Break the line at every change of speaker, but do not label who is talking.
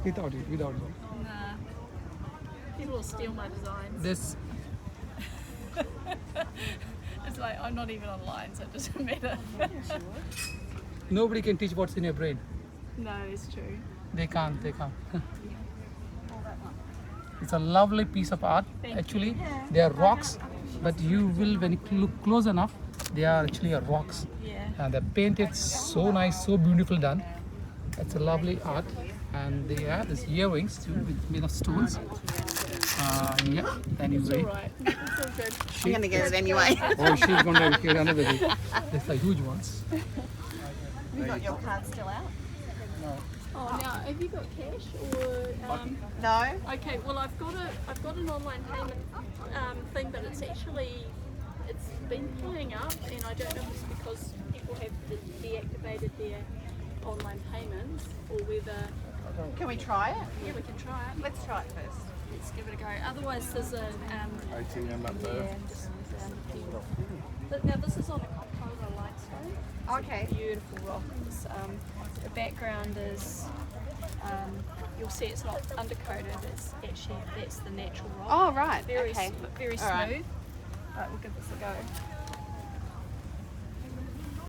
Without it.
Nah. People will steal my designs.
This.
It's like I'm not even online, so it doesn't matter.
Nobody can teach what's in your brain.
No, it's true.
They can't. It's a lovely piece of art. Actually, they are rocks, but you will, when you look close enough, they are actually rocks.
Yeah.
And they're painted so nice, so beautiful done. It's a lovely art. And they have these earrings too, made of stones. Yeah, anyway.
Alright, it's all good.
I'm going to get it anyway.
Oh, she's going to get another day. These are huge ones.
You got your card still out?
Oh, now have you got cash or?
No.
Okay, well I've got an online payment thing, but it's been playing up, and I don't know if it's because people have deactivated their online payments or whether.
Can we try it?
Yeah, we can try it.
Let's try it first.
Let's give it a go. Otherwise, there's a
ATM up there.
yeah, just now this is on a Coca-Cola limestone.
Okay.
Beautiful rock. It's, the background is, you'll see it's not undercoated. It's actually that's the natural rock.
Oh, right.
Very
Okay.
very
All
smooth.
right.
Right, we'll give this a go.